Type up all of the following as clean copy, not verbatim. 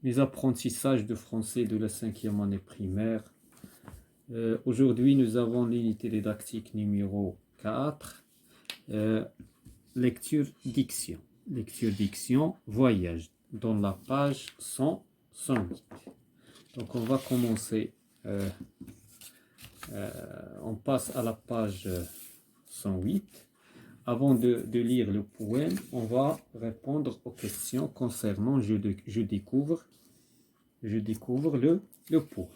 Les apprentissages de français de la 5e année primaire. Aujourd'hui, nous avons l'unité didactique numéro 4. Lecture-diction. Lecture-diction, voyage, dans la page 108. Donc, on va commencer. On passe à la page 108. Avant de lire le poème, on va répondre aux questions concernant je découvre le poème.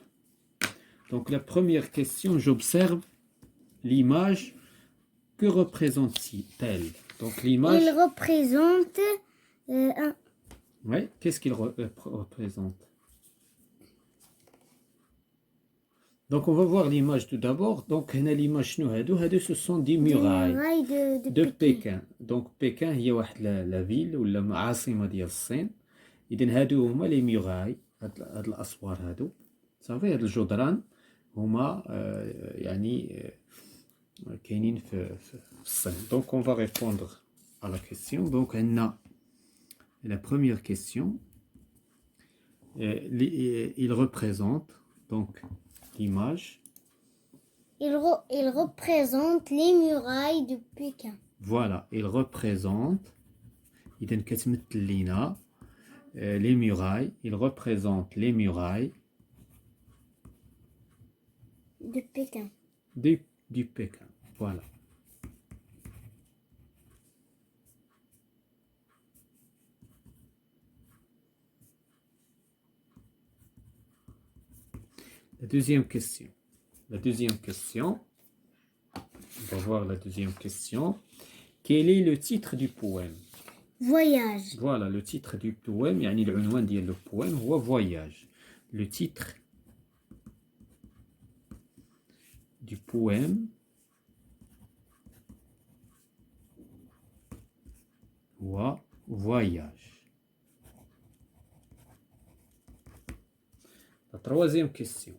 Donc la première question, j'observe l'image. Que représente-t-elle? Donc l'image. Il représente un. Oui, qu'est-ce qu'il représente? Donc on va voir l'image tout d'abord. Donc l'image ce sont des murailles de Pékin. Donc Pékin هي واحد la ville ولا عاصمة ديال الصين. إذن هادو هما les murailles. هاد الأسوار هادو صافي. هاد الجدران هما يعني كاينين في الصين. Donc on va répondre à la question. Donc عندنا la première question. Il représente donc l'image. Il représente les murailles de Pékin. Voilà, il représente. إذن كتمثل لينا les murailles. Il représente les murailles de Pékin. Du Pékin. Voilà. La deuxième question. La deuxième question. On va voir la deuxième question. Quel est le titre du poème? Voyage. Voilà, le titre du poème. يعني العنوان ديال le poème هو voyage. Le titre du poème هو voyage. La troisième question.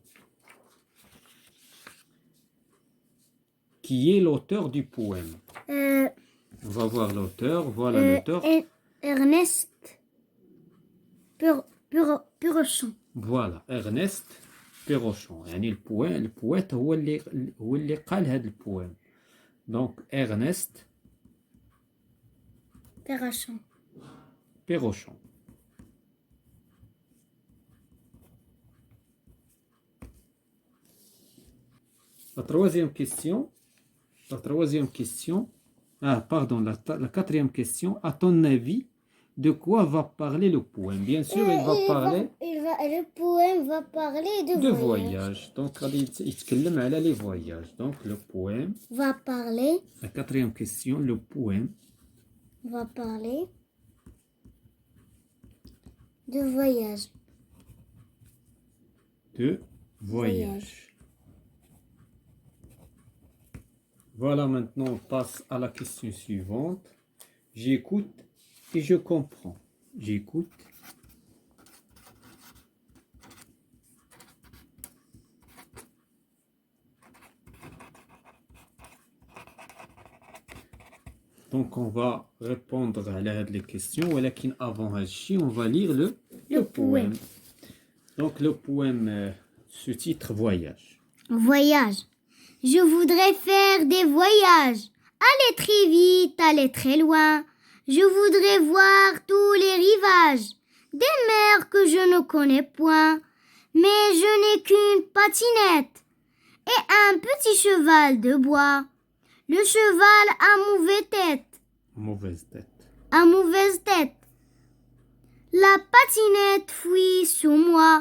Qui est l'auteur du poème? On va voir l'auteur. Voilà l'auteur. Ernest Perrochon. Voilà, Ernest Perrochon. يعني البويت هو اللي قال هذا البوام. Donc Ernest Perrochon. La troisième question. Ah, pardon, la quatrième question. À ton avis, de quoi va parler le poème? Bien sûr, le poème va parler de voyage. Donc, il يتكلم على les voyages. Donc, le poème va parler. La quatrième question, le poème va parler de voyage. Voilà, maintenant on passe à la question suivante. J'écoute et je comprends. J'écoute. Donc on va répondre à les questions. ولكن avant on va lire le poème. Donc le poème se titre Voyage. Voyage. Je voudrais faire des voyages, aller très vite, aller très loin. Je voudrais voir tous les rivages, des mers que je ne connais point. Mais je n'ai qu'une patinette et un petit cheval de bois. Le cheval a mauvaise tête. La patinette fuit sous moi.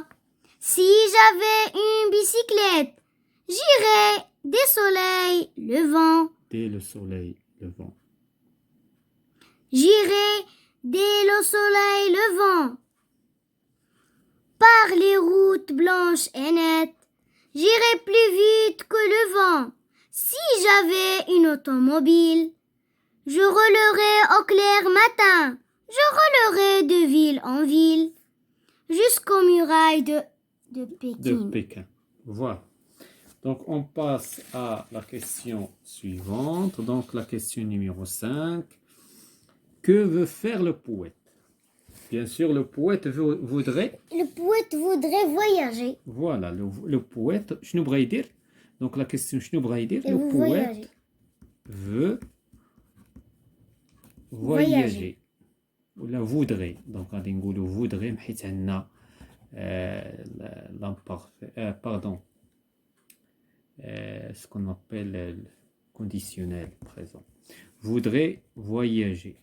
Si j'avais une bicyclette, j'irais dès le soleil levant. J'irai dès le soleil levant. Par les routes blanches et nettes, j'irai plus vite que le vent. Si j'avais une automobile, je roulerais au clair matin. Je roulerais de ville en ville jusqu'aux murailles de Pékin. Voilà. Donc, on passe à la question suivante. Donc, la question numéro 5. Que veut faire le poète? Bien sûr, le poète voudrait. Le poète voudrait voyager. Voilà, le poète. شنو بغا يدير? Donc la question شنو بغا يدير? Et Le vous poète voyagez. veut voyager. ولا voudrait. Donc غادي نقولوا voudrait حيت عندنا pardon. Ce qu'on appelle le conditionnel présent. Voudrait voyager.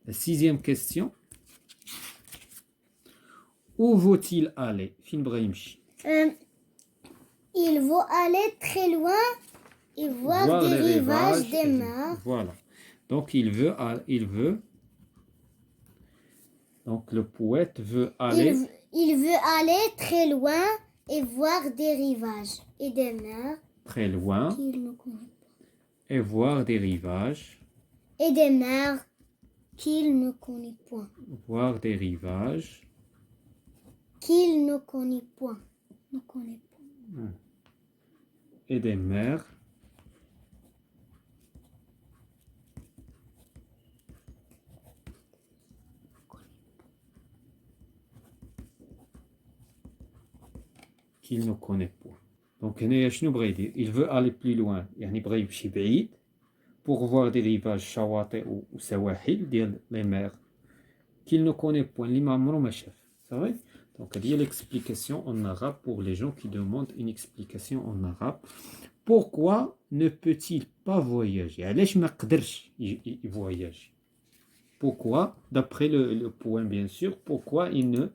La sixième question. Où vaut-il aller? Fin بغا يمشي. Il veut aller très loin et voir des les rivages des mers. Voilà. Donc il veut. Donc le poète veut aller. Il veut aller très loin et voir des rivages et des mers Très loin qu'il ne connaît pas. et voir des rivages. Et des mers qu'il ne connaît point. Voir des rivages. Qu'il ne connaît point. Ne connaît pas. Et des mers. Qu'il ne connaît point. Donc هنايا شنو بغا يدير? Il veut aller plus loin. يعني بغا يمشي بعيد pour voir des rivages شواطئ وسواحل ديال les mers qu'il ne connaît point. اللي ما عمرو ما شاف. C'est vrai? Donc il y a l'explication en arabe pour les gens qui demandent une explication en arabe. Pourquoi ne peut-il pas voyager? علاش ما قدرش voyager? Pourquoi? D'après le poème bien sûr. Pourquoi il ne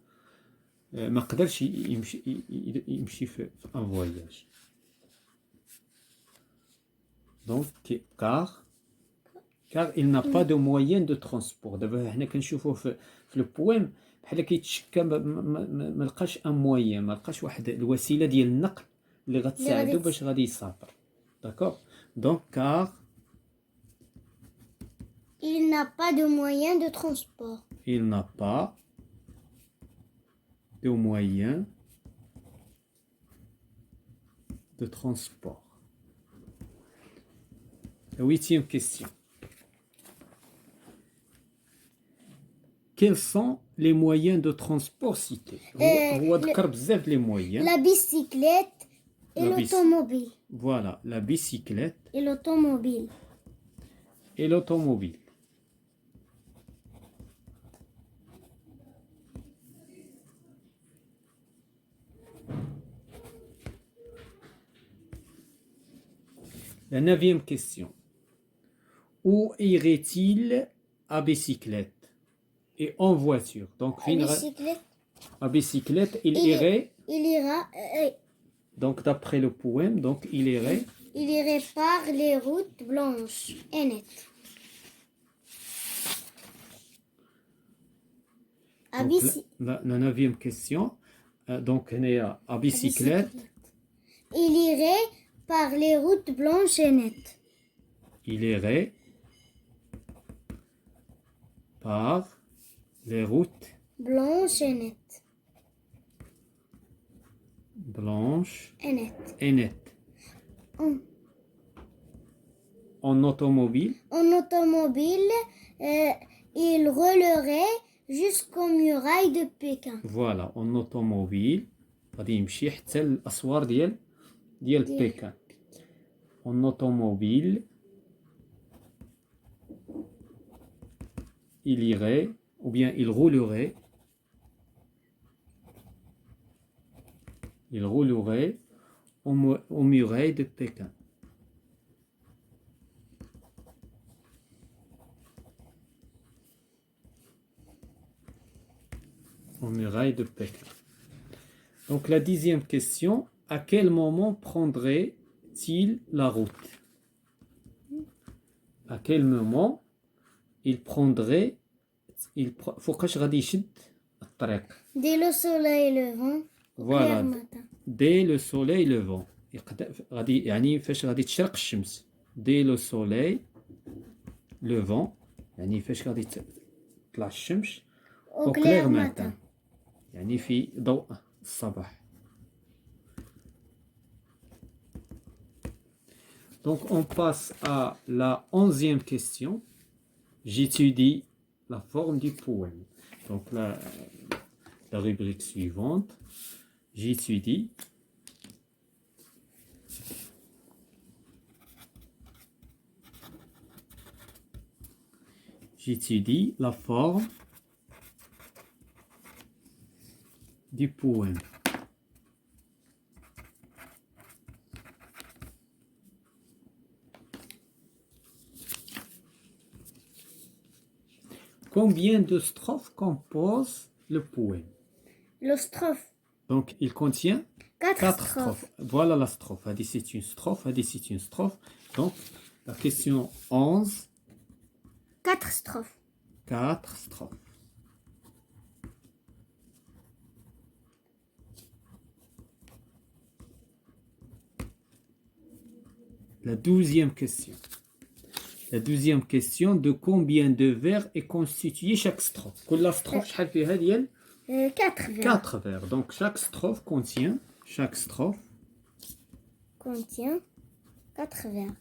ما قدرش يمشي في un voyage. Donc car il n'a pas de moyen de transport. دابا حنا كنشوفوا في le poème بحال كيتشكى ما لقاش ان موين، ما لقاش واحد الوسيله ديال النقل اللي غتساعدو باش غادي يسافر. داكوغ. دونك car il n'a pas de moyen de transport. Il n'a pas de moyen de transport. La huitième question. Quels sont les moyens de transport cités? Les moyens. La bicyclette et l'automobile. Voilà, la bicyclette et l'automobile. Et l'automobile. La neuvième question. Où irait-il à bicyclette et en voiture? Donc, à bicyclette, il irait. Il ira. Donc, d'après le poème, donc il irait. Il irait par les routes blanches et nettes. La neuvième question. Donc, on est à bicyclette. Il irait par les routes blanches et nettes. Il irait par les routes blanches et nettes. Blanches et nettes. En automobile. En automobile, il roulerait jusqu'aux murailles de Pékin. Voilà, en automobile. غادي يمشي حتى الأسوار ديال بكين. En automobile. Il irait, ou bien il roulerait. Il roulerait aux murailles de Pékin. Aux murailles de Pékin. Donc la dixième question, à quel moment prendrait-il la route? À quel moment il prendrait فوقاش غادي يشد الطريق؟ Dès le soleil levant. Voilà. Dès le soleil levant. غادي يعني فاش غادي تشرق الشمس. Dès le soleil levant يعني فاش غادي تطلع الشمس. Au clair matin. يعني في ضوء الصباح. Donc on passe à la 11e question. J'étudie la forme du poème. Donc la rubrique suivante, j'étudie la forme du poème. Combien de strophes compose le poème? Le strophe. Donc, il contient 4 4 strophes. strophes. Voilà la strophe. Hadi, c'est une strophe. Hadi, c'est une strophe. Donc, la question 11, 4 strophes. 4 strophes. La 12e question. La 12e question, de combien de vers est constituée chaque strophe? كل strophe شحال فيها ديال 4 vers. 4 vers. Donc chaque strophe contient Contient 4 vers.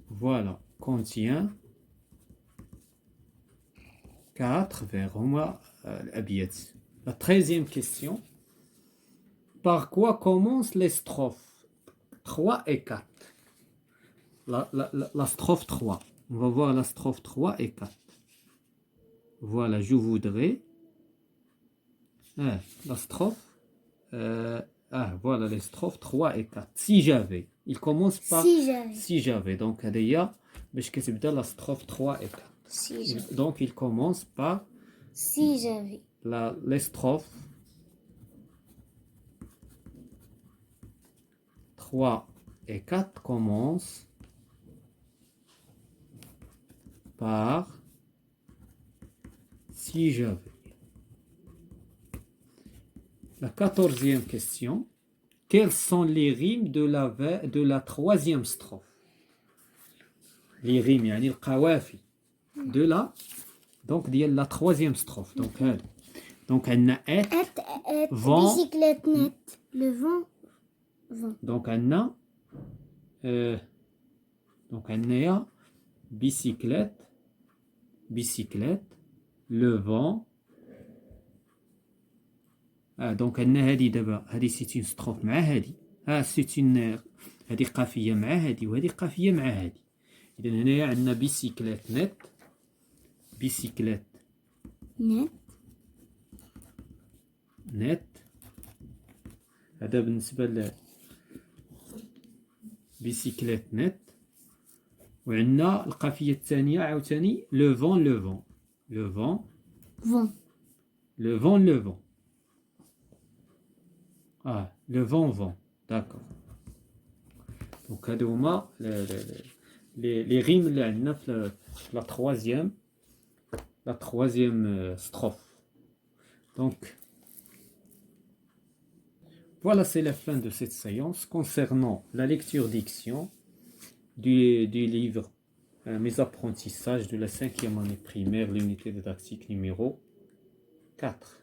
voilà, contient 4 vers. هما الأبيات. La 13e question. Par quoi commencent les strophes 3 et 4? La strophe 3. On va voir la strophe 3 et 4. Voilà, je voudrais. La strophe. Voilà les strophes 3 et 4. Si j'avais. Il commence par si j'avais. Donc, هذه باش كتبدا la strophe 3 et 4. Si j'avais. Donc, il commence par Si j'avais. les strophes 3 et 4 commencent par si j'avais. La 14e question. Quelles sont les rimes de la 3e strophe? Les rimes, يعني القوافي de la 3e strophe. Donc, عندنا vent, bicyclette net. Le vent. donc عندنا يا bicyclette, le vent. دونك عندنا هادي دابا هادي سيت اون ستروف مع هادي سيت اون هادي قافيه مع هادي وهادي قافيه مع هادي. اذا هنايا عندنا بيسيكليت نت هذا بالنسبه ل بيسيكليت نت. وعندنا القافيه الثانيه عاوتاني لو فون le vent. D'accord. Donc, هادو هما les rimes اللي عندنا في la troisième strophe. Donc, voilà, c'est la fin de cette séance concernant la lecture-diction du livre Mes apprentissages de la 5e année primaire, l'unité didactique numéro 4.